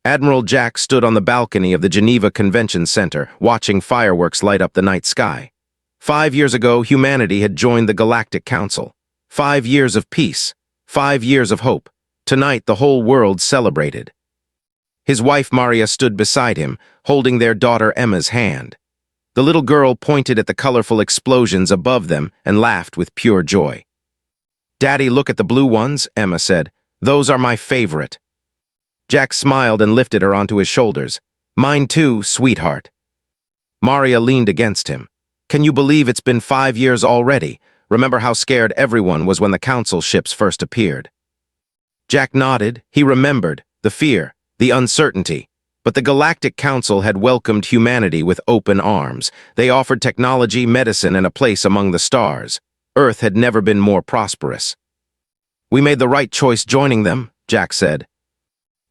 Admiral Jack stood on the balcony of the Geneva Convention Center, watching fireworks light up the night sky. 5 years ago, humanity had joined the Galactic Council. 5 years of peace. 5 years of hope. Tonight, the whole world celebrated. His wife Maria stood beside him, holding their daughter Emma's hand. The little girl pointed at the colorful explosions above them and laughed with pure joy. "Daddy, look at the blue ones," Emma said. "Those are my favorite." Jack smiled and lifted her onto his shoulders. "Mine too, sweetheart." Maria leaned against him. "Can you believe it's been 5 years already? Remember how scared everyone was when the council ships first appeared?" Jack nodded. He remembered the fear, the uncertainty. But the Galactic Council had welcomed humanity with open arms. They offered technology, medicine, and a place among the stars. Earth had never been more prosperous. "We made the right choice joining them," Jack said.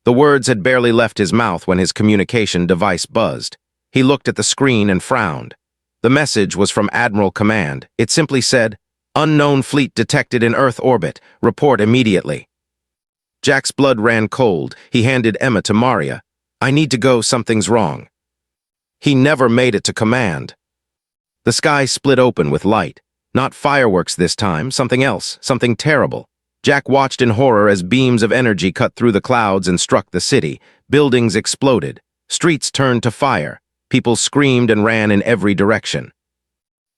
The words had barely left his mouth when his communication device buzzed. He looked at the screen and frowned. The message was from Admiral Command. It simply said, "Unknown fleet detected in Earth orbit. Report immediately." Jack's blood ran cold. He handed Emma to Maria. "I need to go, something's wrong." He never made it to command. The sky split open with light. Not fireworks this time, something else, something terrible. Jack watched in horror as beams of energy cut through the clouds and struck the city. Buildings exploded. Streets turned to fire. People screamed and ran in every direction.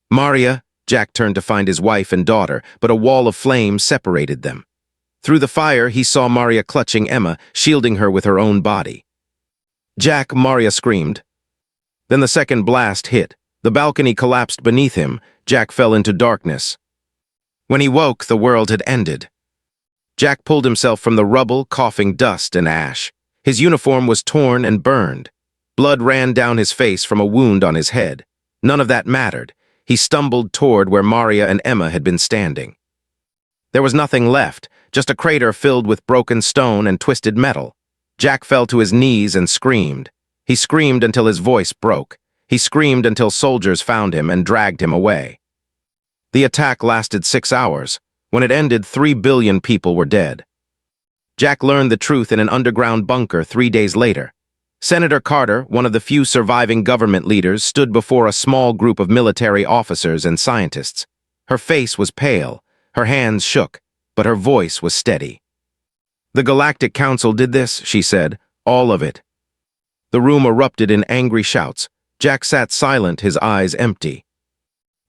"Maria," Jack turned to find his wife and daughter, but a wall of flame separated them. Through the fire, he saw Maria clutching Emma, shielding her with her own body. "Jack," Maria screamed. Then the second blast hit. The balcony collapsed beneath him. Jack fell into darkness. When he woke, the world had ended. Jack pulled himself from the rubble, coughing dust and ash. His uniform was torn and burned. Blood ran down his face from a wound on his head. None of that mattered. He stumbled toward where Maria and Emma had been standing. There was nothing left, just a crater filled with broken stone and twisted metal. Jack fell to his knees and screamed. He screamed until his voice broke. He screamed until soldiers found him and dragged him away. The attack lasted 6 hours. When it ended, 3 billion people were dead. Jack learned the truth in an underground bunker 3 days later. Senator Carter, one of the few surviving government leaders, stood before a small group of military officers and scientists. Her face was pale, her hands shook, but her voice was steady. "The Galactic Council did this," she said, "all of it." The room erupted in angry shouts. Jack sat silent, his eyes empty.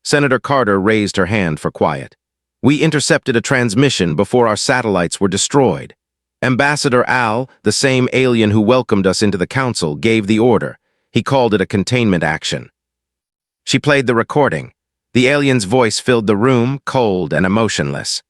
Senator Carter raised her hand for quiet. "We intercepted a transmission before our satellites were destroyed. Ambassador Al, the same alien who welcomed us into the council, gave the order. He called it a containment action." She played the recording. The alien's voice filled the room, cold and emotionless.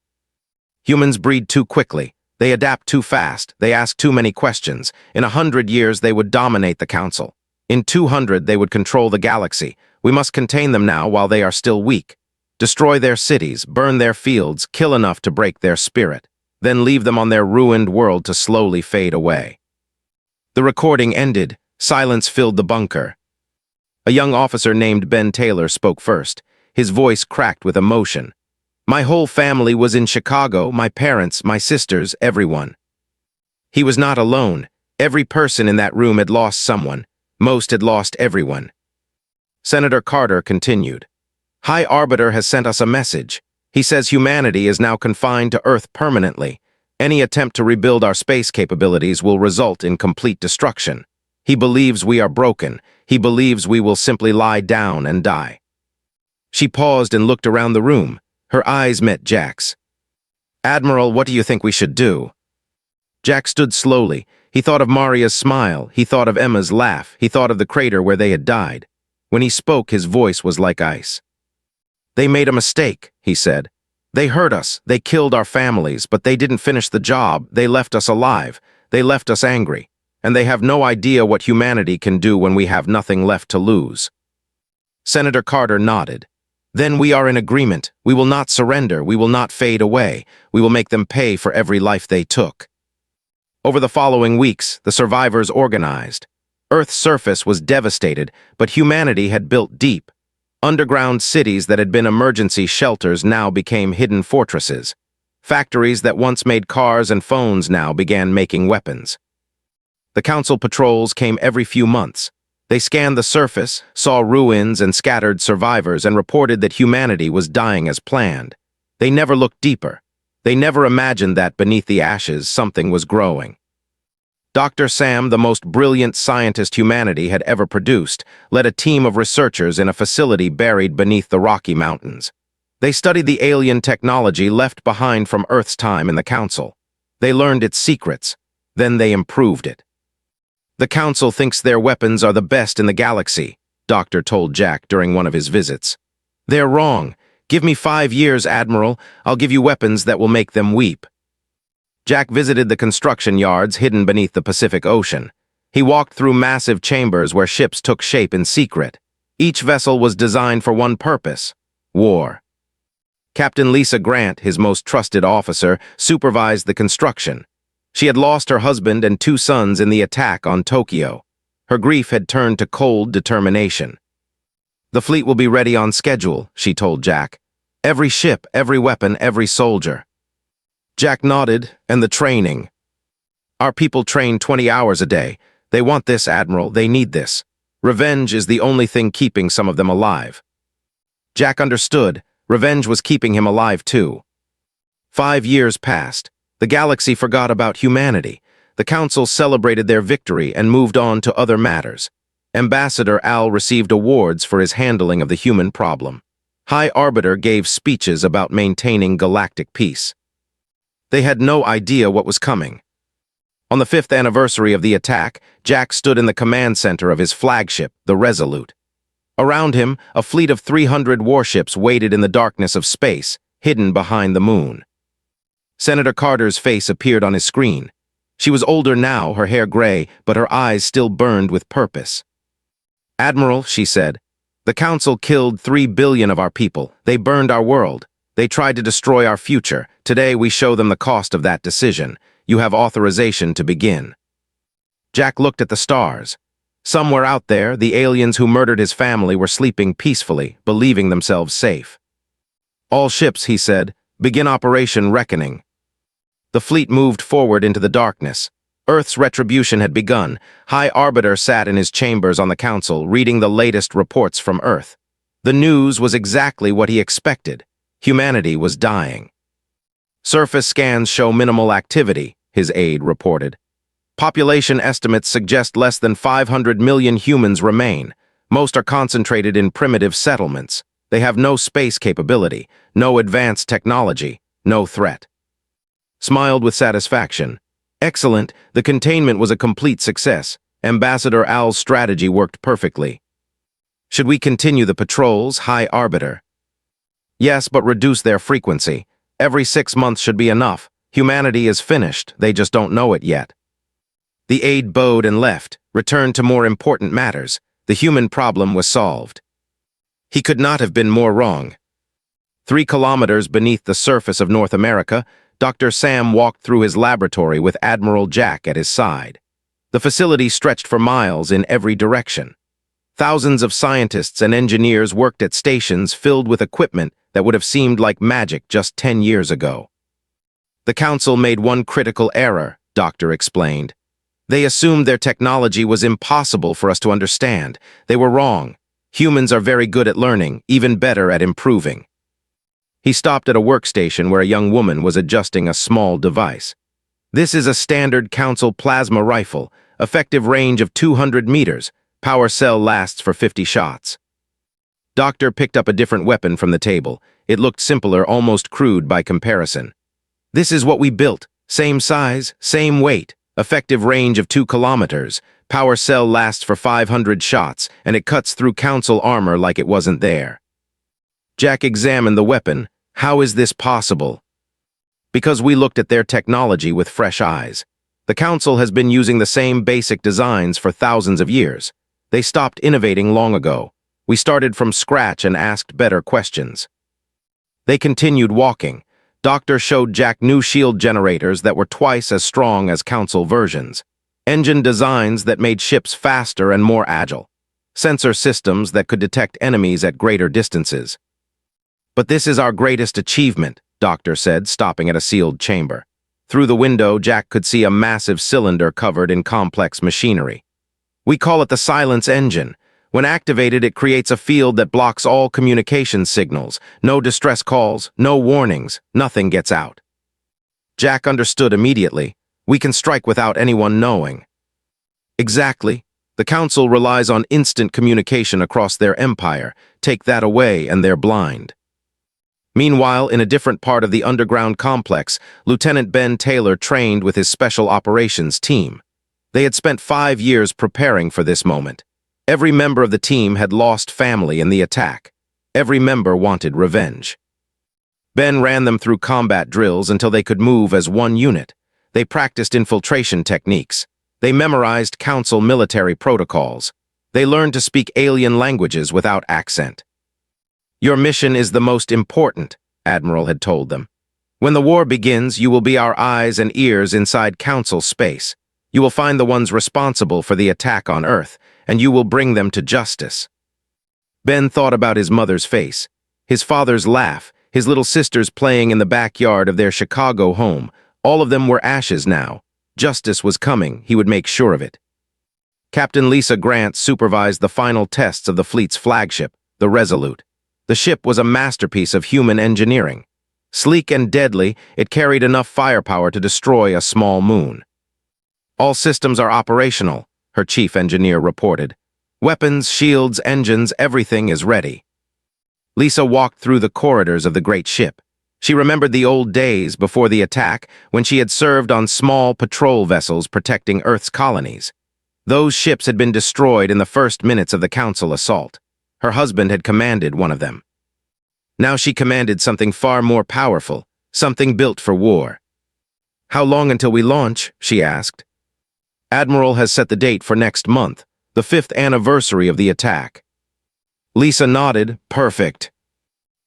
"Humans breed too quickly. They adapt too fast. They ask too many questions. In 100 years, they would dominate the council. In 200, they would control the galaxy. We must contain them now while they are still weak. Destroy their cities, burn their fields, kill enough to break their spirit, then leave them on their ruined world to slowly fade away." The recording ended. Silence filled the bunker. A young officer named Ben Taylor spoke first. His voice cracked with emotion. "My whole family was in Chicago, my parents, my sisters, everyone." He was not alone. Every person in that room had lost someone. Most had lost everyone. Senator Carter continued. "High Arbiter has sent us a message. He says humanity is now confined to Earth permanently. Any attempt to rebuild our space capabilities will result in complete destruction. He believes we are broken. He believes we will simply lie down and die." She paused and looked around the room. Her eyes met Jack's. "Admiral, what do you think we should do?" Jack stood slowly. He thought of Maria's smile. He thought of Emma's laugh. He thought of the crater where they had died. When he spoke, his voice was like ice. "They made a mistake," he said. "They hurt us. They killed our families, but they didn't finish the job. They left us alive. They left us angry. And they have no idea what humanity can do when we have nothing left to lose." Senator Carter nodded. "Then we are in agreement. We will not surrender. We will not fade away. We will make them pay for every life they took." Over the following weeks, the survivors organized. Earth's surface was devastated, but humanity had built deep. Underground cities that had been emergency shelters now became hidden fortresses. Factories that once made cars and phones now began making weapons. The Council patrols came every few months. They scanned the surface, saw ruins and scattered survivors, and reported that humanity was dying as planned. They never looked deeper. They never imagined that beneath the ashes something was growing. Dr. Sam, the most brilliant scientist humanity had ever produced, led a team of researchers in a facility buried beneath the Rocky Mountains. They studied the alien technology left behind from Earth's time in the Council. They learned its secrets. Then they improved it. The Council thinks their weapons are the best in the galaxy, Doctor told Jack during one of his visits. They're wrong. Give me 5 years, Admiral. I'll give you weapons that will make them weep. Jack visited the construction yards hidden beneath the Pacific Ocean. He walked through massive chambers where ships took shape in secret. Each vessel was designed for one purpose: war. Captain Lisa Grant, his most trusted officer, supervised the construction. She had lost her husband and 2 sons in the attack on Tokyo. Her grief had turned to cold determination. The fleet will be ready on schedule, she told Jack. Every ship, every weapon, every soldier. Jack nodded. And the training. Our people train 20 hours a day. They want this, Admiral. They need this. Revenge is the only thing keeping some of them alive. Jack understood. Revenge was keeping him alive too. 5 years passed. The galaxy forgot about humanity. The Council celebrated their victory and moved on to other matters. Ambassador Al received awards for his handling of the human problem. High Arbiter gave speeches about maintaining galactic peace. They had no idea what was coming. On the 5th anniversary of the attack, Jack stood in the command center of his flagship, the Resolute. Around him, a fleet of 300 warships waited in the darkness of space, hidden behind the moon. Senator Carter's face appeared on his screen. She was older now, her hair gray, but her eyes still burned with purpose. Admiral, she said, the Council killed 3 billion of our people. They burned our world. They tried to destroy our future. Today we show them the cost of that decision. You have authorization to begin. Jack looked at the stars. Somewhere out there, the aliens who murdered his family were sleeping peacefully, believing themselves safe. All ships, he said, begin Operation Reckoning. The fleet moved forward into the darkness. Earth's retribution had begun. High Arbiter sat in his chambers on the Council, reading the latest reports from Earth. The news was exactly what he expected. Humanity was dying. Surface scans show minimal activity, his aide reported. Population estimates suggest less than 500 million humans remain. Most are concentrated in primitive settlements. They have no space capability, no advanced technology, no threat. Smiled with satisfaction. Excellent, the containment was a complete success. Ambassador Al's strategy worked perfectly. Should we continue the patrols, High Arbiter? Yes, but reduce their frequency. Every 6 months should be enough. Humanity is finished, they just don't know it yet. The aide bowed and left, returned to more important matters. The human problem was solved. He could not have been more wrong. 3 kilometers beneath the surface of North America, Dr. Sam walked through his laboratory with Admiral Jack at his side. The facility stretched for miles in every direction. Thousands of scientists and engineers worked at stations filled with equipment that would have seemed like magic just 10 years ago. The Council made one critical error, Doctor explained. They assumed their technology was impossible for us to understand. They were wrong. Humans are very good at learning, even better at improving. He stopped at a workstation where a young woman was adjusting a small device. This is a standard Council plasma rifle, effective range of 200 meters. Power cell lasts for 50 shots. Doctor picked up a different weapon from the table. It looked simpler, almost crude by comparison. This is what we built. Same size, same weight, effective range of 2 kilometers. Power cell lasts for 500 shots, and it cuts through Council armor like it wasn't there. Jack examined the weapon. How is this possible? Because we looked at their technology with fresh eyes. The Council has been using the same basic designs for thousands of years. They stopped innovating long ago. We started from scratch and asked better questions. They continued walking. Doctor showed Jack new shield generators that were twice as strong as Council versions. Engine designs that made ships faster and more agile. Sensor systems that could detect enemies at greater distances. But this is our greatest achievement, Doctor said, stopping at a sealed chamber. Through the window, Jack could see a massive cylinder covered in complex machinery. We call it the silence engine. When activated, it creates a field that blocks all communication signals. No distress calls, no warnings, nothing gets out. Jack understood immediately. We can strike without anyone knowing. Exactly. The Council relies on instant communication across their empire. Take that away and they're blind. Meanwhile, in a different part of the underground complex, Lieutenant Ben Taylor trained with his Special Operations team. They had spent 5 years preparing for this moment. Every member of the team had lost family in the attack. Every member wanted revenge. Ben ran them through combat drills until they could move as one unit. They practiced infiltration techniques. They memorized Council military protocols. They learned to speak alien languages without accent. Your mission is the most important, Admiral had told them. When the war begins, you will be our eyes and ears inside Council space. You will find the ones responsible for the attack on Earth, and you will bring them to justice. Ben thought about his mother's face, his father's laugh, his little sisters playing in the backyard of their Chicago home. All of them were ashes now. Justice was coming, he would make sure of it. Captain Lisa Grant supervised the final tests of the fleet's flagship, the Resolute. The ship was a masterpiece of human engineering. Sleek and deadly, it carried enough firepower to destroy a small moon. All systems are operational, her chief engineer reported. Weapons, shields, engines, everything is ready. Lisa walked through the corridors of the great ship. She remembered the old days before the attack when she had served on small patrol vessels protecting Earth's colonies. Those ships had been destroyed in the first minutes of the Council assault. Her husband had commanded one of them. Now she commanded something far more powerful, something built for war. How long until we launch? She asked. Admiral has set the date for next month, the 5th anniversary of the attack. Lisa nodded. Perfect.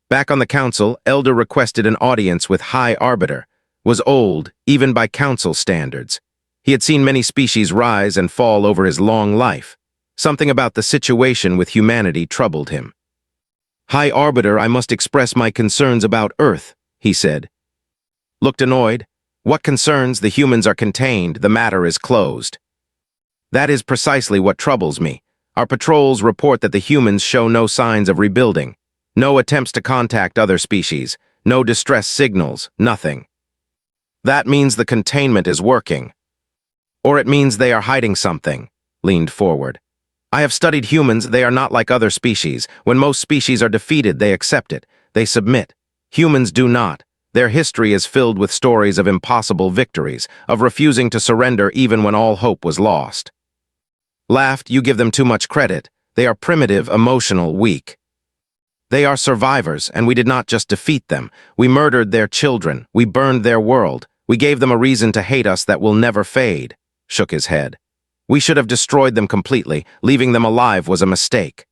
Back on the Council, Elder requested an audience with High Arbiter. Was old, even by Council standards. He had seen many species rise and fall over his long life. Something about the situation with humanity troubled him. High Arbiter, I must express my concerns about Earth, he said. Looked annoyed. What concerns? The humans are contained, the matter is closed. That is precisely what troubles me. Our patrols report that the humans show no signs of rebuilding. No attempts to contact other species. No distress signals. Nothing. That means the containment is working. Or it means they are hiding something. Leaned forward. I have studied humans. They are not like other species. When most species are defeated, they accept it. They submit. Humans do not. Their history is filled with stories of impossible victories, of refusing to surrender even when all hope was lost. Laughed. You give them too much credit. They are primitive, emotional, weak. They are survivors, and we did not just defeat them. We murdered their children. We burned their world. We gave them a reason to hate us that will never fade. Shook his head. We should have destroyed them completely. Leaving them alive was a mistake.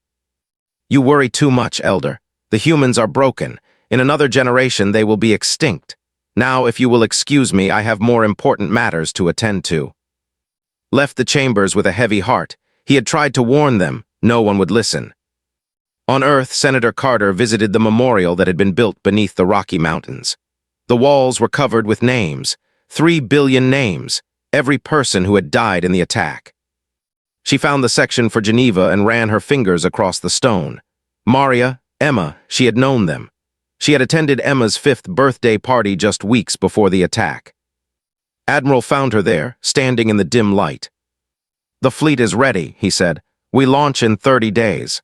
You worry too much, Elder. The humans are broken. In another generation, they will be extinct. Now, if you will excuse me, I have more important matters to attend to. Left the chambers with a heavy heart. He had tried to warn them. No one would listen. On Earth, Senator Carter visited the memorial that had been built beneath the Rocky Mountains. The walls were covered with names. 3 billion names. Every person who had died in the attack. She found the section for Geneva and ran her fingers across the stone. Maria, Emma, she had known them. She had attended Emma's 5th birthday party just weeks before the attack. Admiral found her there, standing in the dim light. The fleet is ready, he said. We launch in 30 days.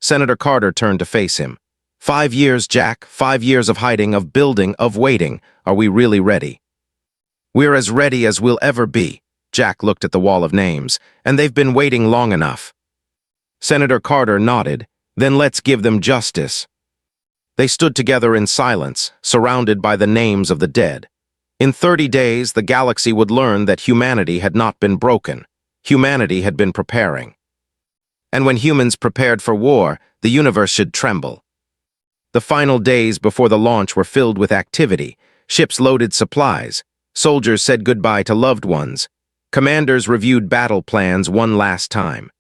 Senator Carter turned to face him. 5 years, Jack, 5 years of hiding, of building, of waiting. Are we really ready? We're as ready as we'll ever be. Jack looked at the wall of names, and they've been waiting long enough. Senator Carter nodded. Then let's give them justice. They stood together in silence, surrounded by the names of the dead. In 30 days, the galaxy would learn that humanity had not been broken. Humanity had been preparing. And when humans prepared for war, the universe should tremble. The final days before the launch were filled with activity. Ships loaded supplies. Soldiers said goodbye to loved ones. Commanders reviewed battle plans one last time.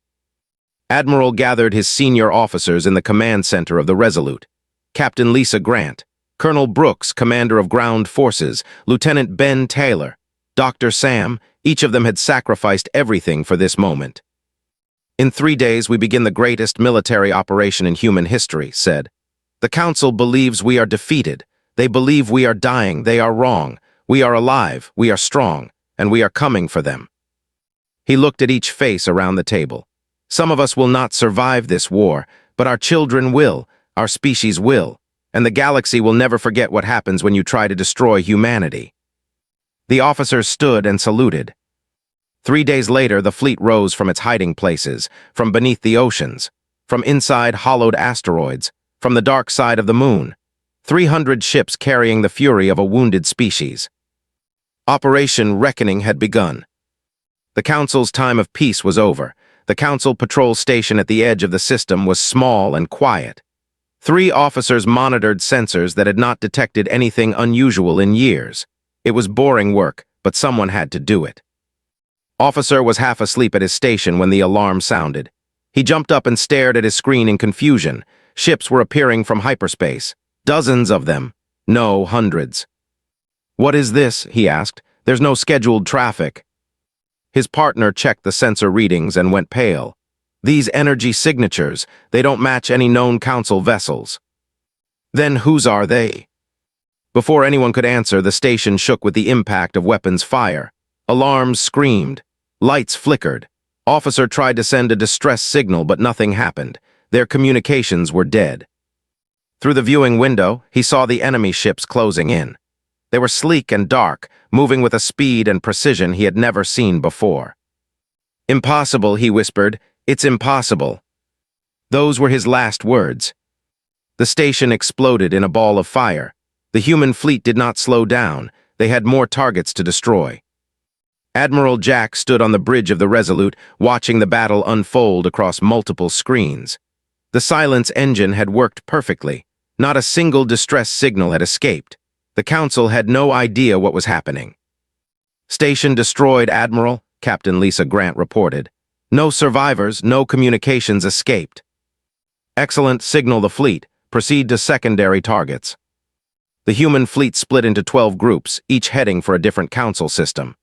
Admiral gathered his senior officers in the command center of the Resolute. Captain Lisa Grant, Colonel Brooks, commander of ground forces, Lieutenant Ben Taylor, Dr. Sam, each of them had sacrificed everything for this moment. "In 3 days we begin the greatest military operation in human history," said. "The Council believes we are defeated. They believe we are dying. They are wrong. We are alive. We are strong. And we are coming for them." He looked at each face around the table. "Some of us will not survive this war, but our children will, our species will, and the galaxy will never forget what happens when you try to destroy humanity." The officers stood and saluted. 3 days later, the fleet rose from its hiding places, from beneath the oceans, from inside hollowed asteroids, from the dark side of the moon. 300 ships carrying the fury of a wounded species. Operation Reckoning had begun. The Council's time of peace was over. The Council patrol station at the edge of the system was small and quiet. 3 officers monitored sensors that had not detected anything unusual in years. It was boring work, but someone had to do it. Officer was half asleep at his station when the alarm sounded. He jumped up and stared at his screen in confusion. Ships were appearing from hyperspace. Dozens of them. No, hundreds. "What is this?" he asked. "There's no scheduled traffic." His partner checked the sensor readings and went pale. "These energy signatures, they don't match any known Council vessels." "Then whose are they?" Before anyone could answer, the station shook with the impact of weapons fire. Alarms screamed. Lights flickered. Officer tried to send a distress signal, but nothing happened. Their communications were dead. Through the viewing window, he saw the enemy ships closing in. They were sleek and dark, moving with a speed and precision he had never seen before. "Impossible," he whispered. "It's impossible." Those were his last words. The station exploded in a ball of fire. The human fleet did not slow down. They had more targets to destroy. Admiral Jack stood on the bridge of the Resolute, watching the battle unfold across multiple screens. The silence engine had worked perfectly. Not a single distress signal had escaped. The Council had no idea what was happening. "Station destroyed, Admiral," Captain Lisa Grant reported. "No survivors, no communications escaped." "Excellent, signal the fleet. Proceed to secondary targets." The human fleet split into 12 groups, each heading for a different Council system.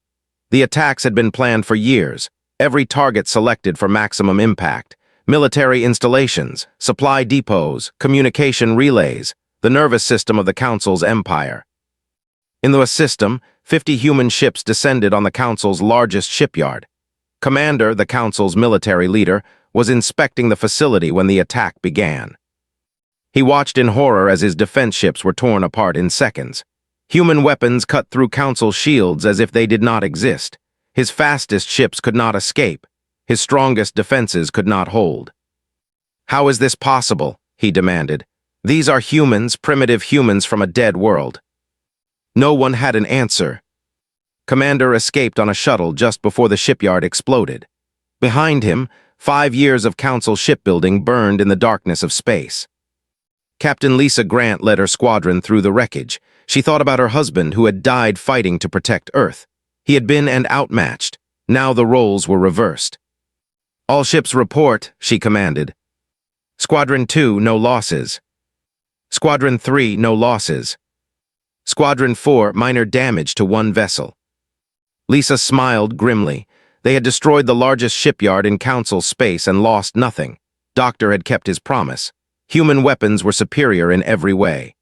The attacks had been planned for years, every target selected for maximum impact. Military installations, supply depots, communication relays, the nervous system of the Council's empire. In the system, 50 human ships descended on the Council's largest shipyard. Commander, the Council's military leader, was inspecting the facility when the attack began. He watched in horror as his defense ships were torn apart in seconds. Human weapons cut through Council shields as if they did not exist. His fastest ships could not escape. His strongest defenses could not hold. "How is this possible?" he demanded. "These are humans, primitive humans from a dead world." No one had an answer. Commander escaped on a shuttle just before the shipyard exploded. Behind him, 5 years of Council shipbuilding burned in the darkness of space. Captain Lisa Grant led her squadron through the wreckage. She thought about her husband who had died fighting to protect Earth. He had been and outmatched. Now the roles were reversed. "All ships report," she commanded. "Squadron 2, no losses. Squadron 3, no losses. Squadron 4, minor damage to 1 vessel." Lisa smiled grimly. They had destroyed the largest shipyard in Council space and lost nothing. Doctor had kept his promise. Human weapons were superior in every way.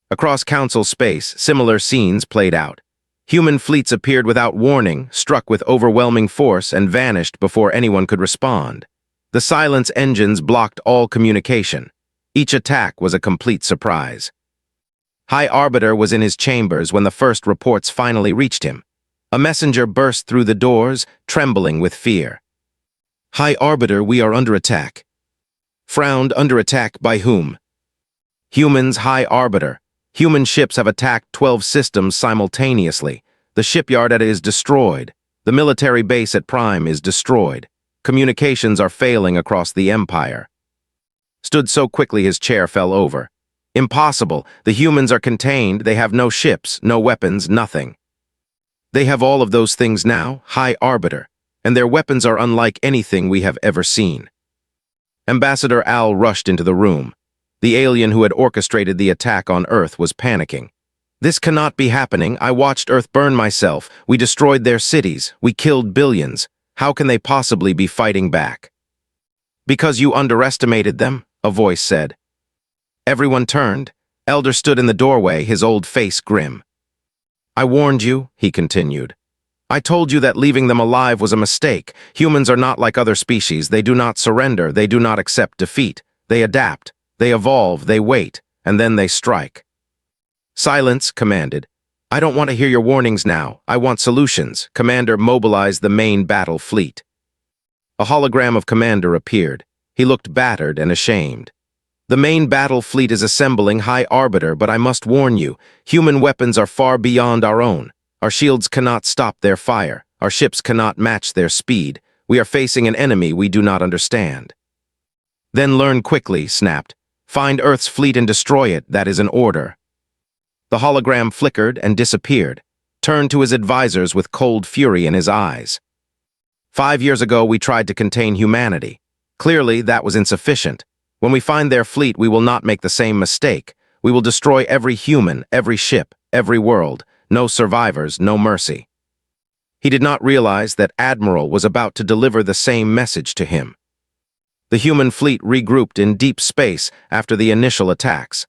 Across Council space, similar scenes played out. Human fleets appeared without warning, struck with overwhelming force, and vanished before anyone could respond. The silence engines blocked all communication. Each attack was a complete surprise. High Arbiter was in his chambers when the first reports finally reached him. A messenger burst through the doors, trembling with fear. "High Arbiter, we are under attack." Frowned. "Under attack by whom?" "Humans, High Arbiter. Human ships have attacked 12 systems simultaneously. The shipyard at it is destroyed. The military base at Prime is destroyed. Communications are failing across the Empire." Stood so quickly his chair fell over. "Impossible. The humans are contained. They have no ships, no weapons, nothing." "They have all of those things now, High Arbiter, and their weapons are unlike anything we have ever seen." Ambassador Al rushed into the room. The alien who had orchestrated the attack on Earth was panicking. This cannot be happening. I watched Earth burn myself. We destroyed their cities. We killed billions. How can they possibly be fighting back? Because you underestimated them, a voice said. Everyone turned. Elder stood in the doorway, his old face grim. I warned you, he continued. I told you that leaving them alive was a mistake. Humans are not like other species. They do not surrender. They do not accept defeat. They adapt. They evolve. They wait. And then they strike. Silence, commanded. I don't want to hear your warnings now. I want solutions. Commander mobilized the main battle fleet. A hologram of Commander appeared. He looked battered and ashamed. The main battle fleet is assembling, High Arbiter, but I must warn you, human weapons are far beyond our own. Our shields cannot stop their fire. Our ships cannot match their speed. We are facing an enemy we do not understand. Then learn quickly, snapped. Find Earth's fleet and destroy it. That is an order. The hologram flickered and disappeared, turned to his advisors with cold fury in his eyes. 5 years ago, we tried to contain humanity. Clearly, that was insufficient. When we find their fleet, we will not make the same mistake. We will destroy every human, every ship, every world. No survivors, no mercy. He did not realize that Admiral was about to deliver the same message to him. The human fleet regrouped in deep space after the initial attacks.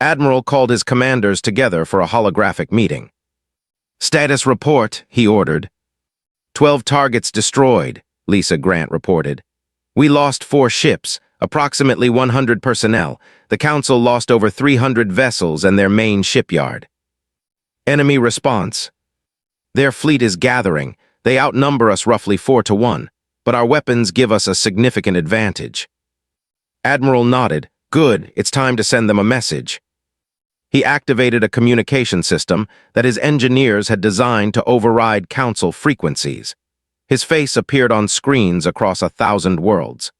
Admiral called his commanders together for a holographic meeting. Status report, he ordered. 12 targets destroyed, Lisa Grant reported. We lost 4 ships, approximately 100 personnel. The Council lost over 300 vessels and their main shipyard. Enemy response. Their fleet is gathering. They outnumber us roughly 4-1, but our weapons give us a significant advantage. Admiral nodded. Good, it's time to send them a message. He activated a communication system that his engineers had designed to override Council frequencies. His face appeared on screens across 1,000 worlds.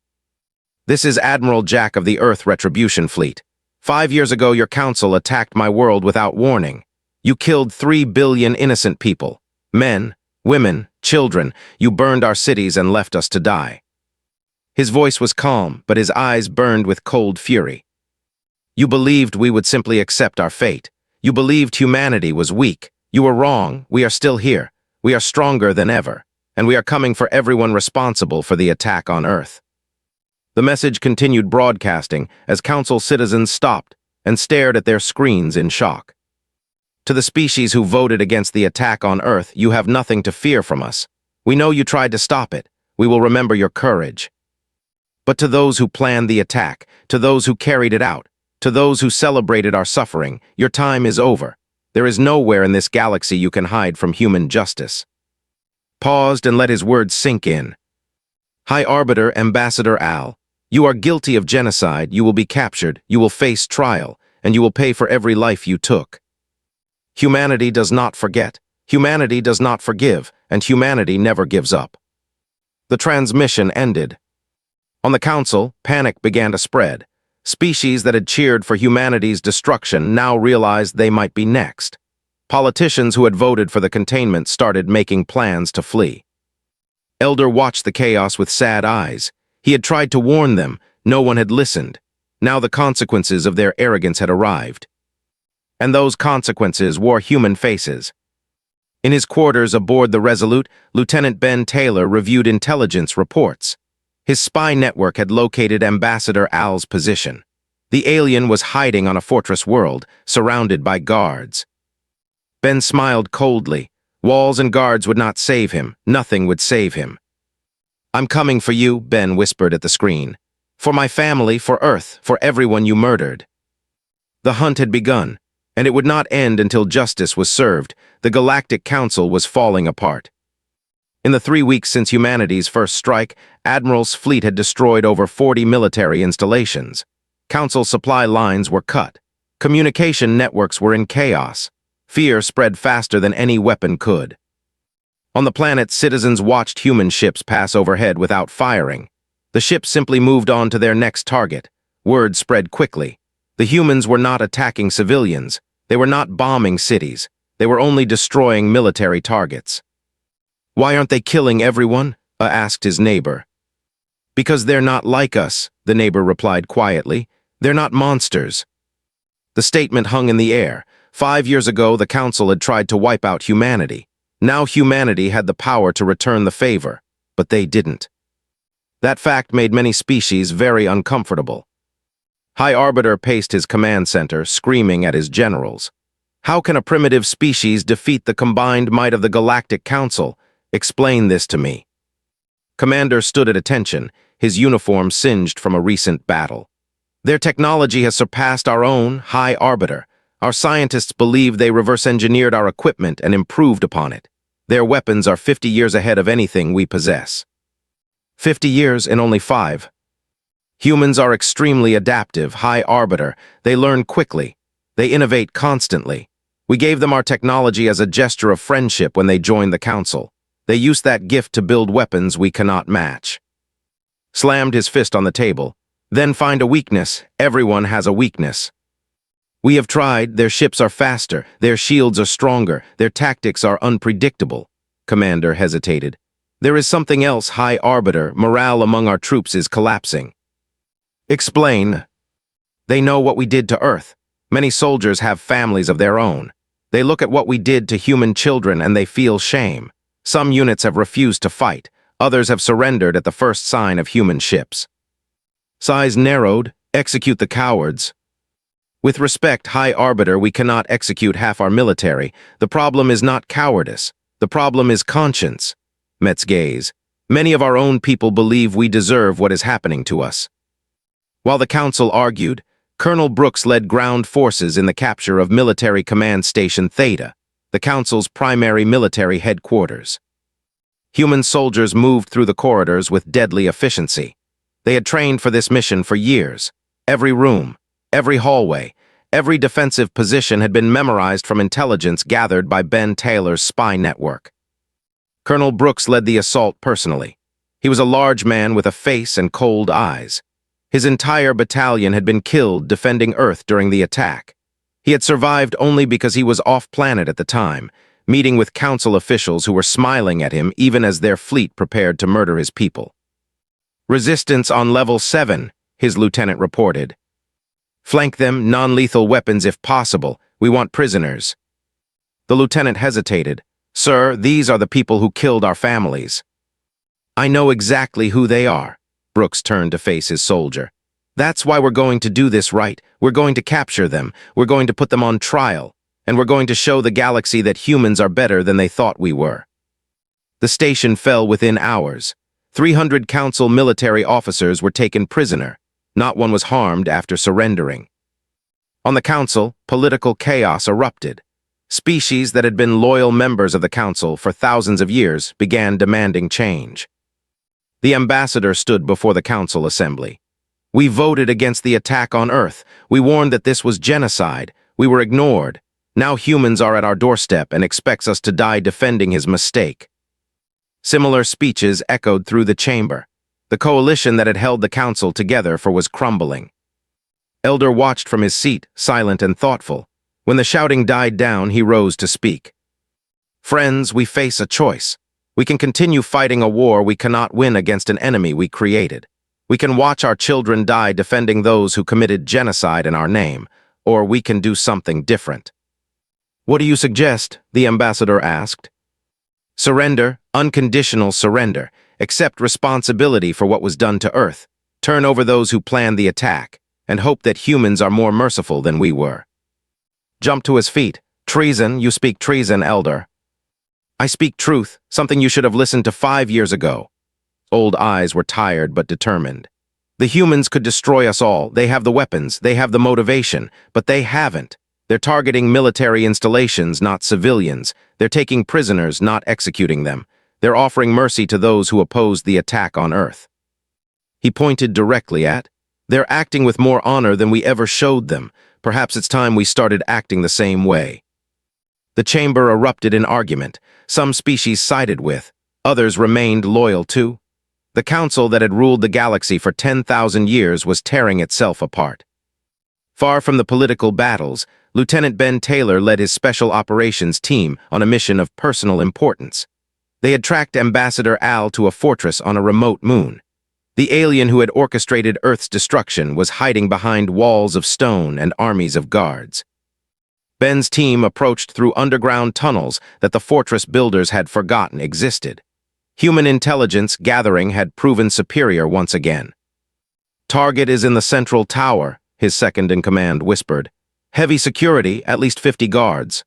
This is Admiral Jack of the Earth Retribution Fleet. 5 years ago, your Council attacked my world without warning. You killed 3 billion innocent people. Men, women, children. You burned our cities and left us to die. His voice was calm, but his eyes burned with cold fury. You believed we would simply accept our fate. You believed humanity was weak. You were wrong. We are still here. We are stronger than ever. And we are coming for everyone responsible for the attack on Earth. The message continued broadcasting as Council citizens stopped and stared at their screens in shock. To the species who voted against the attack on Earth, you have nothing to fear from us. We know you tried to stop it. We will remember your courage. But to those who planned the attack, to those who carried it out, to those who celebrated our suffering, your time is over. There is nowhere in this galaxy you can hide from human justice. Paused and let his words sink in. High Arbiter Ambassador Al, you are guilty of genocide. You will be captured, you will face trial, and you will pay for every life you took. Humanity does not forget, humanity does not forgive, and humanity never gives up. The transmission ended. On the Council, panic began to spread. Species that had cheered for humanity's destruction now realized they might be next. Politicians who had voted for the containment started making plans to flee. Elder watched the chaos with sad eyes. He had tried to warn them. No one had listened. Now the consequences of their arrogance had arrived. And those consequences wore human faces. In his quarters aboard the Resolute, Lieutenant Ben Taylor reviewed intelligence reports. His spy network had located Ambassador Al's position. The alien was hiding on a fortress world, surrounded by guards. Ben smiled coldly. Walls and guards would not save him. Nothing would save him. I'm coming for you, Ben whispered at the screen. For my family, for Earth, for everyone you murdered. The hunt had begun, and it would not end until justice was served. The Galactic Council was falling apart. In the 3 weeks since humanity's first strike, Admiral's fleet had destroyed over 40 military installations. Council supply lines were cut. Communication networks were in chaos. Fear spread faster than any weapon could. On the planet, citizens watched human ships pass overhead without firing. The ships simply moved on to their next target. Word spread quickly. The humans were not attacking civilians. They were not bombing cities. They were only destroying military targets. Why aren't they killing everyone? Asked his neighbor. Because they're not like us, the neighbor replied quietly. They're not monsters. The statement hung in the air. 5 years ago, the Council had tried to wipe out humanity. Now humanity had the power to return the favor, but they didn't. That fact made many species very uncomfortable. High Arbiter paced his command center, screaming at his generals. How can a primitive species defeat the combined might of the Galactic Council? Explain this to me. Commander stood at attention, his uniform singed from a recent battle. Their technology has surpassed our own, High Arbiter. Our scientists believe they reverse-engineered our equipment and improved upon it. Their weapons are 50 years ahead of anything we possess. 50 years in only 5. Humans are extremely adaptive, High Arbiter. They learn quickly. They innovate constantly. We gave them our technology as a gesture of friendship when they joined the Council. They used that gift to build weapons we cannot match. Slammed his fist on the table. Then find a weakness. Everyone has a weakness. We have tried. Their ships are faster. Their shields are stronger. Their tactics are unpredictable. Commander hesitated. There is something else, High Arbiter. Morale among our troops is collapsing. Explain. They know what we did to Earth. Many soldiers have families of their own. They look at what we did to human children and they feel shame. Some units have refused to fight. Others have surrendered at the first sign of human ships. Size narrowed. Execute the cowards. With respect, High Arbiter, we cannot execute half our military. The problem is not cowardice. The problem is conscience. Met's gaze. Many of our own people believe we deserve what is happening to us. While the Council argued, Colonel Brooks led ground forces in the capture of Military Command Station Theta, the Council's primary military headquarters. Human soldiers moved through the corridors with deadly efficiency. They had trained for this mission for years. Every room, every hallway, every defensive position had been memorized from intelligence gathered by Ben Taylor's spy network. Colonel Brooks led the assault personally. He was a large man with a face and cold eyes. His entire battalion had been killed defending Earth during the attack. He had survived only because he was off-planet at the time, meeting with Council officials who were smiling at him even as their fleet prepared to murder his people. Resistance on level 7, his lieutenant reported. Flank them, non-lethal weapons if possible. We want prisoners. The lieutenant hesitated. Sir, these are the people who killed our families. I know exactly who they are. Brooks turned to face his soldier. That's why we're going to do this right. We're going to capture them. We're going to put them on trial. And we're going to show the galaxy that humans are better than they thought we were. The station fell within hours. 300 Council military officers were taken prisoner. Not one was harmed after surrendering. On the Council, political chaos erupted. Species that had been loyal members of the Council for thousands of years began demanding change. The ambassador stood before the Council assembly. We voted against the attack on Earth. We warned that this was genocide. We were ignored. Now humans are at our doorstep and expects us to die defending his mistake. Similar speeches echoed through the chamber. The coalition that had held the Council together was crumbling. Elder watched from his seat, silent and thoughtful. When the shouting died down, he rose to speak. Friends, we face a choice. We can continue fighting a war we cannot win against an enemy we created. We can watch our children die defending those who committed genocide in our name, or we can do something different. What do you suggest? The ambassador asked. Surrender, unconditional surrender. Accept responsibility for what was done to Earth. Turn over those who planned the attack, and hope that humans are more merciful than we were. Jumped to his feet. Treason, you speak treason, Elder. I speak truth, something you should have listened to 5 years ago. Old eyes were tired but determined. The humans could destroy us all. They have the weapons, they have the motivation, but they haven't. They're targeting military installations, not civilians. They're taking prisoners, not executing them. They're offering mercy to those who opposed the attack on Earth. He pointed directly at. They're acting with more honor than we ever showed them. Perhaps it's time we started acting the same way. The chamber erupted in argument. Some species sided with, others remained loyal to. The Council that had ruled the galaxy for 10,000 years was tearing itself apart. Far from the political battles, Lieutenant Ben Taylor led his special operations team on a mission of personal importance. They had tracked Ambassador Al to a fortress on a remote moon. The alien who had orchestrated Earth's destruction was hiding behind walls of stone and armies of guards. Ben's team approached through underground tunnels that the fortress builders had forgotten existed. Human intelligence gathering had proven superior once again. "Target is in the central tower," his second-in-command whispered. "Heavy security, at least 50 guards.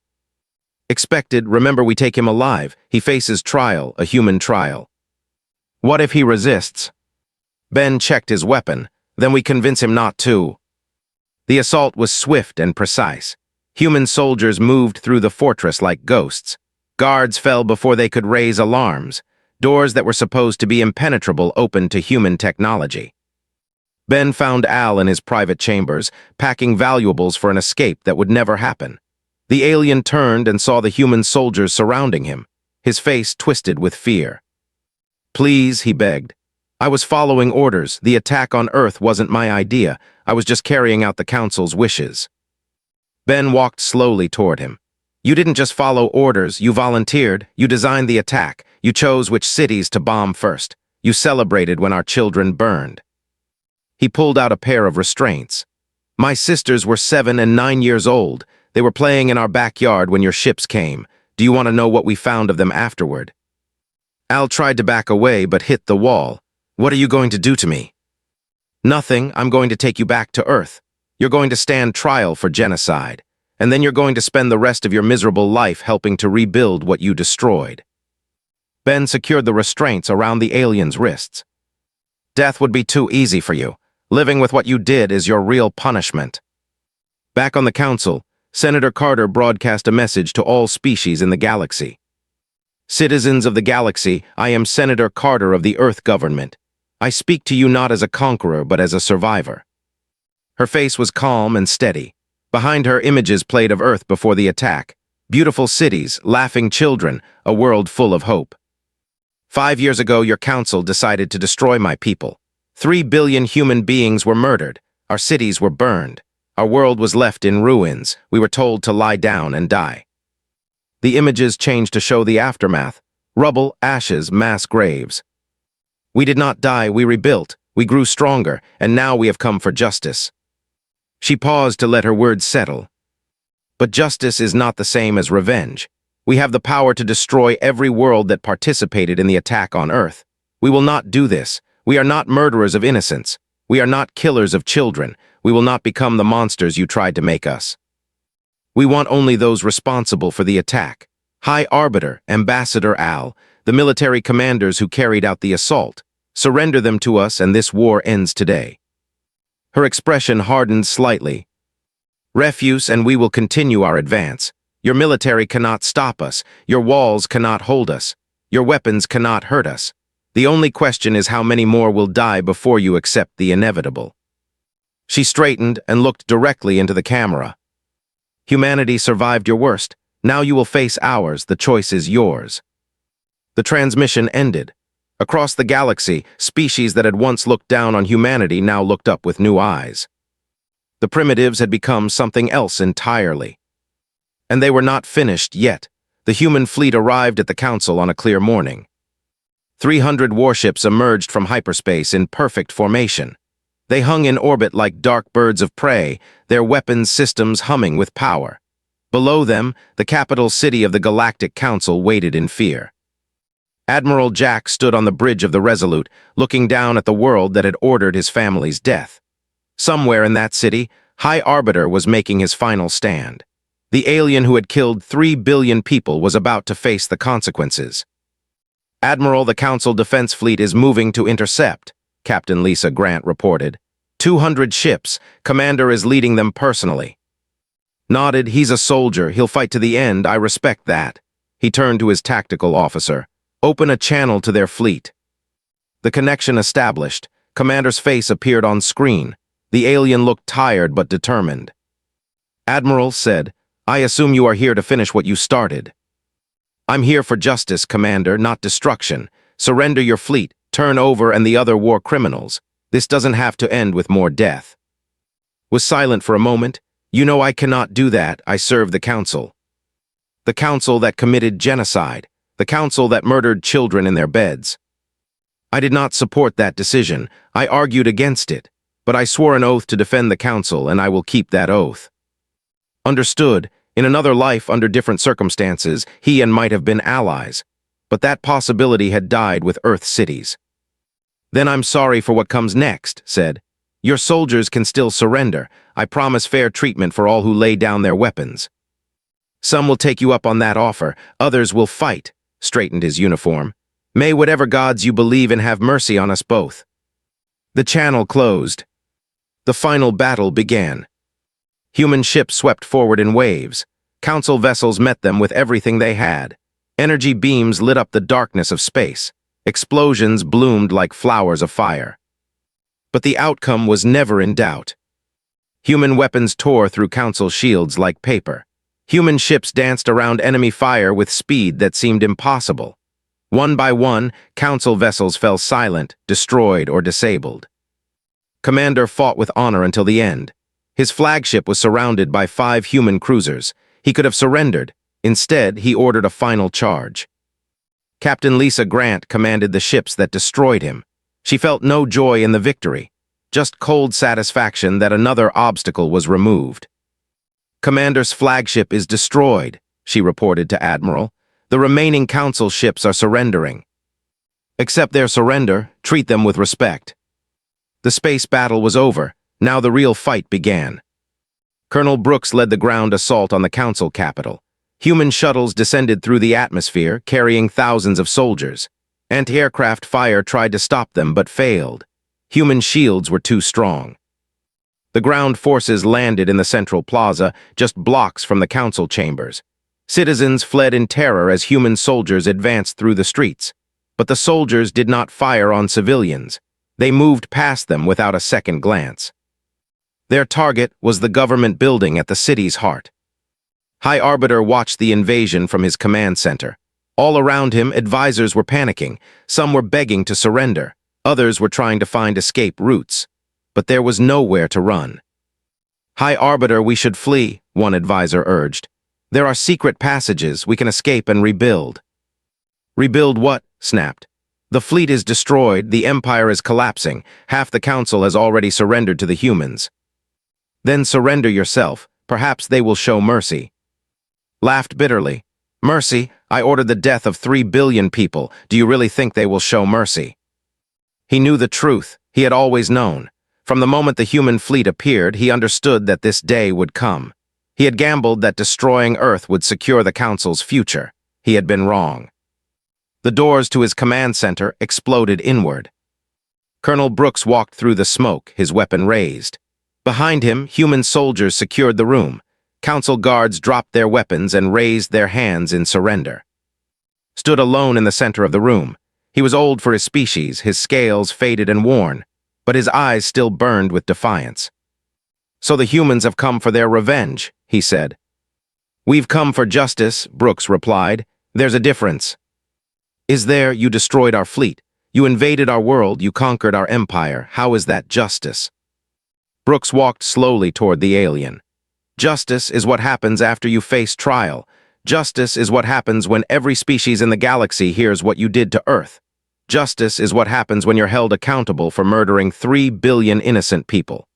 Expected, remember we take him alive. He faces trial, a human trial." "What if he resists?" Ben checked his weapon. "Then we convince him not to." The assault was swift and precise. Human soldiers moved through the fortress like ghosts. Guards fell before they could raise alarms. Doors that were supposed to be impenetrable opened to human technology. Ben found Al in his private chambers, packing valuables for an escape that would never happen. The alien turned and saw the human soldiers surrounding him. His face twisted with fear. "Please," he begged. "I was following orders. The attack on Earth wasn't my idea. I was just carrying out the Council's wishes." Ben walked slowly toward him. "You didn't just follow orders, you volunteered, you designed the attack, you chose which cities to bomb first. You celebrated when our children burned." He pulled out a pair of restraints. "My sisters were 7 and 9 years old. They were playing in our backyard when your ships came. Do you want to know what we found of them afterward?" Al tried to back away but hit the wall. "What are you going to do to me?" "Nothing. I'm going to take you back to Earth. You're going to stand trial for genocide, and then you're going to spend the rest of your miserable life helping to rebuild what you destroyed." Ben secured the restraints around the alien's wrists. "Death would be too easy for you. Living with what you did is your real punishment." Back on the Council, Senator Carter broadcast a message to all species in the galaxy. "Citizens of the galaxy, I am Senator Carter of the Earth government. I speak to you not as a conqueror but as a survivor." Her face was calm and steady. Behind her, images played of Earth before the attack. Beautiful cities, laughing children, a world full of hope. "5 years ago, your council decided to destroy my people. 3 billion human beings were murdered. Our cities were burned. Our world was left in ruins. We were told to lie down and die." The images changed to show the aftermath. Rubble, ashes, mass graves. "We did not die, we rebuilt. We grew stronger, and now we have come for justice." She paused to let her words settle. "But justice is not the same as revenge. We have the power to destroy every world that participated in the attack on Earth. We will not do this. We are not murderers of innocents. We are not killers of children. We will not become the monsters you tried to make us. We want only those responsible for the attack. High Arbiter, Ambassador Al, the military commanders who carried out the assault. Surrender them to us and this war ends today." Her expression hardened slightly. "Refuse and we will continue our advance. Your military cannot stop us. Your walls cannot hold us. Your weapons cannot hurt us. The only question is how many more will die before you accept the inevitable." She straightened and looked directly into the camera. "Humanity survived your worst. Now you will face ours. The choice is yours." The transmission ended. Across the galaxy, species that had once looked down on humanity now looked up with new eyes. The primitives had become something else entirely. And they were not finished yet. The human fleet arrived at the Council on a clear morning. 300 warships emerged from hyperspace in perfect formation. They hung in orbit like dark birds of prey, their weapons systems humming with power. Below them, the capital city of the Galactic Council waited in fear. Admiral Jack stood on the bridge of the Resolute, looking down at the world that had ordered his family's death. Somewhere in that city, High Arbiter was making his final stand. The alien who had killed 3 billion people was about to face the consequences. "Admiral, the Council Defense Fleet is moving to intercept," Captain Lisa Grant reported. 200 ships. Commander is leading them personally." Nodded. "He's a soldier. He'll fight to the end. I respect that." He turned to his tactical officer. "Open a channel to their fleet." The connection established. Commander's face appeared on screen. The alien looked tired but determined. "Admiral said, I assume you are here to finish what you started." "I'm here for justice, Commander, not destruction. Surrender your fleet, turn over and the other war criminals. This doesn't have to end with more death." Was silent for a moment. "You know I cannot do that. I serve the Council. The Council that committed genocide. The Council that murdered children in their beds." I did not support that decision. I argued against it. But I swore an oath to defend the council, and I will keep that oath. Understood. In another life, under different circumstances, he and might have been allies. But that possibility had died with Earth cities. Then I'm sorry for what comes next, said. Your soldiers can still surrender. I promise fair treatment for all who lay down their weapons. Some will take you up on that offer. Others will fight, straightened his uniform. May whatever gods you believe in have mercy on us both. The channel closed. The final battle began. Human ships swept forward in waves. Council vessels met them with everything they had. Energy beams lit up the darkness of space. Explosions bloomed like flowers of fire. But the outcome was never in doubt. Human weapons tore through Council shields like paper. Human ships danced around enemy fire with speed that seemed impossible. One by one, Council vessels fell silent, destroyed, or disabled. Commander fought with honor until the end. His flagship was surrounded by 5 human cruisers. He could have surrendered. Instead, he ordered a final charge. Captain Lisa Grant commanded the ships that destroyed him. She felt no joy in the victory, just cold satisfaction that another obstacle was removed. Commander's flagship is destroyed, she reported to Admiral. The remaining Council ships are surrendering. Accept their surrender, treat them with respect. The space battle was over. Now the real fight began. Colonel Brooks led the ground assault on the Council capital. Human shuttles descended through the atmosphere, carrying thousands of soldiers. Anti-aircraft fire tried to stop them, but failed. Human shields were too strong. The ground forces landed in the central plaza, just blocks from the Council chambers. Citizens fled in terror as human soldiers advanced through the streets. But the soldiers did not fire on civilians. They moved past them without a second glance. Their target was the government building at the city's heart. High Arbiter watched the invasion from his command center. All around him, advisors were panicking. Some were begging to surrender. Others were trying to find escape routes. But there was nowhere to run. High Arbiter, we should flee, one advisor urged. There are secret passages. We can escape and rebuild. Rebuild what? Snapped. The fleet is destroyed. The Empire is collapsing. Half the Council has already surrendered to the humans. Then surrender yourself. Perhaps they will show mercy. Laughed bitterly. Mercy? I ordered the death of 3 billion people. Do you really think they will show mercy? He knew the truth. He had always known. From the moment the human fleet appeared, he understood that this day would come. He had gambled that destroying Earth would secure the Council's future. He had been wrong. The doors to his command center exploded inward. Colonel Brooks walked through the smoke, his weapon raised. Behind him, human soldiers secured the room. Council guards dropped their weapons and raised their hands in surrender. Stood alone in the center of the room. He was old for his species, his scales faded and worn, but his eyes still burned with defiance. So the humans have come for their revenge, he said. We've come for justice, Brooks replied. There's a difference. Is there? You destroyed our fleet. You invaded our world. You conquered our empire. How is that justice? Brooks walked slowly toward the alien. Justice is what happens after you face trial. Justice is what happens when every species in the galaxy hears what you did to Earth. Justice is what happens when you're held accountable for murdering 3 billion innocent people.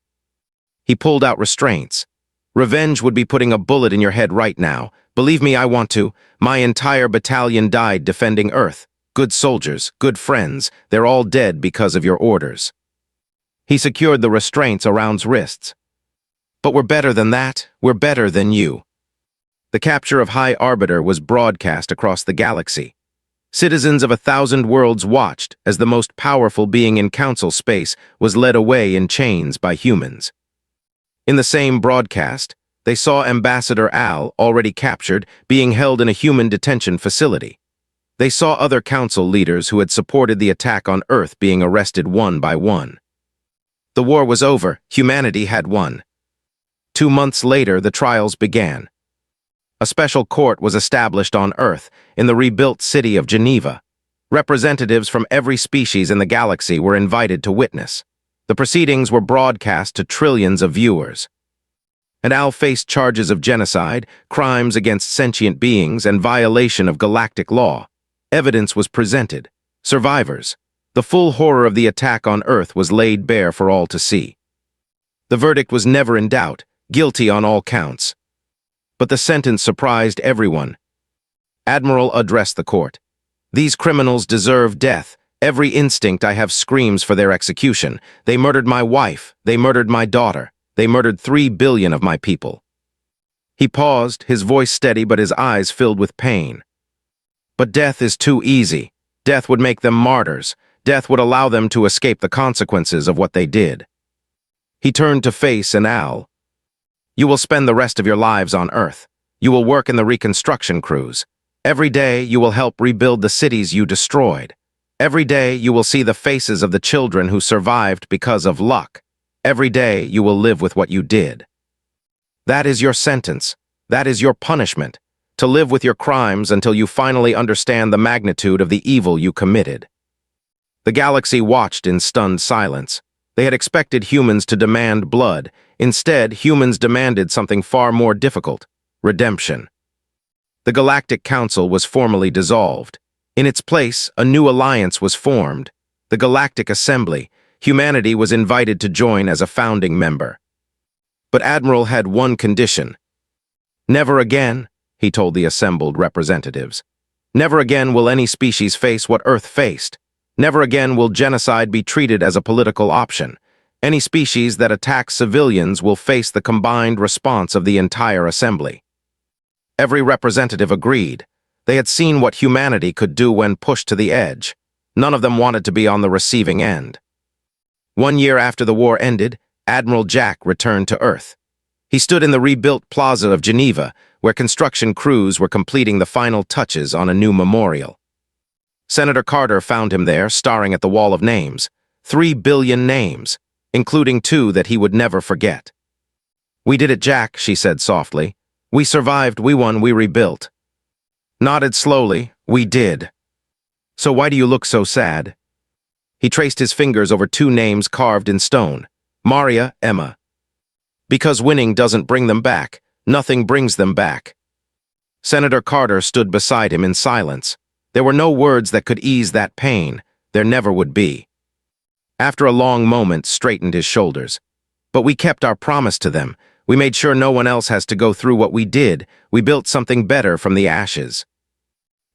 He pulled out restraints. Revenge would be putting a bullet in your head right now. Believe me, I want to. My entire battalion died defending Earth. Good soldiers, good friends, they're all dead because of your orders. He secured the restraints around wrists. But we're better than that. We're better than you. The capture of High Arbiter was broadcast across the galaxy. Citizens of 1,000 worlds watched as the most powerful being in Council space was led away in chains by humans. In the same broadcast, they saw Ambassador Al, already captured, being held in a human detention facility. They saw other Council leaders who had supported the attack on Earth being arrested one by one. The war was over. Humanity had won. 2 months later, the trials began. A special court was established on Earth, in the rebuilt city of Geneva. Representatives from every species in the galaxy were invited to witness. The proceedings were broadcast to trillions of viewers. And Al faced charges of genocide, crimes against sentient beings, and violation of galactic law. Evidence was presented. Survivors. The full horror of the attack on Earth was laid bare for all to see. The verdict was never in doubt, guilty on all counts. But the sentence surprised everyone. Admiral addressed the court. These criminals deserve death. Every instinct I have screams for their execution. They murdered my wife. They murdered my daughter. They murdered 3 billion of my people. He paused, his voice steady but his eyes filled with pain. But death is too easy. Death would make them martyrs. Death would allow them to escape the consequences of what they did. He turned to face and Al. You will spend the rest of your lives on Earth. You will work in the reconstruction crews. Every day you will help rebuild the cities you destroyed. Every day you will see the faces of the children who survived because of luck. Every day you will live with what you did. That is your sentence. That is your punishment. To live with your crimes until you finally understand the magnitude of the evil you committed. The galaxy watched in stunned silence. They had expected humans to demand blood. Instead, humans demanded something far more difficult: redemption. The Galactic Council was formally dissolved. In its place, a new alliance was formed. The Galactic Assembly. Humanity was invited to join as a founding member. But Admiral had one condition. Never again, he told the assembled representatives. Never again will any species face what Earth faced. Never again will genocide be treated as a political option. Any species that attacks civilians will face the combined response of the entire assembly. Every representative agreed. They had seen what humanity could do when pushed to the edge. None of them wanted to be on the receiving end. 1 year after the war ended, Admiral Jack returned to Earth. He stood in the rebuilt plaza of Geneva, where construction crews were completing the final touches on a new memorial. Senator Carter found him there, staring at the wall of names. 3 billion names, including 2 that he would never forget. "We did it, Jack," she said softly. "We survived, we won, we rebuilt." Nodded slowly. "We did. So why do you look so sad?" He traced his fingers over 2 names carved in stone. Maria, Emma. Because winning doesn't bring them back. Nothing brings them back. Senator Carter stood beside him in silence. There were no words that could ease that pain. There never would be. After a long moment, straightened his shoulders. But we kept our promise to them. We made sure no one else has to go through what we did. We built something better from the ashes.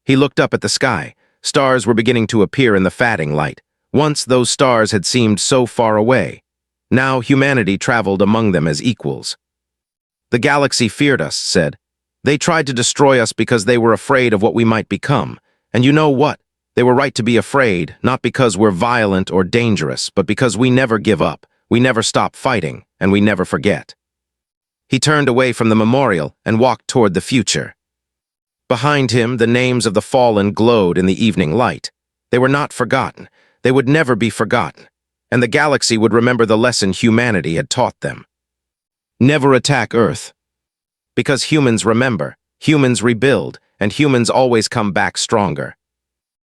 He looked up at the sky. Stars were beginning to appear in the fading light. Once those stars had seemed so far away. Now humanity traveled among them as equals. "The galaxy feared us," said. "They tried to destroy us because they were afraid of what we might become. And you know what? They were right to be afraid, not because we're violent or dangerous, but because we never give up, we never stop fighting, and we never forget." He turned away from the memorial and walked toward the future. Behind him, the names of the fallen glowed in the evening light. They were not forgotten. They would never be forgotten. And the galaxy would remember the lesson humanity had taught them. Never attack Earth. Because humans remember, humans rebuild, and humans always come back stronger.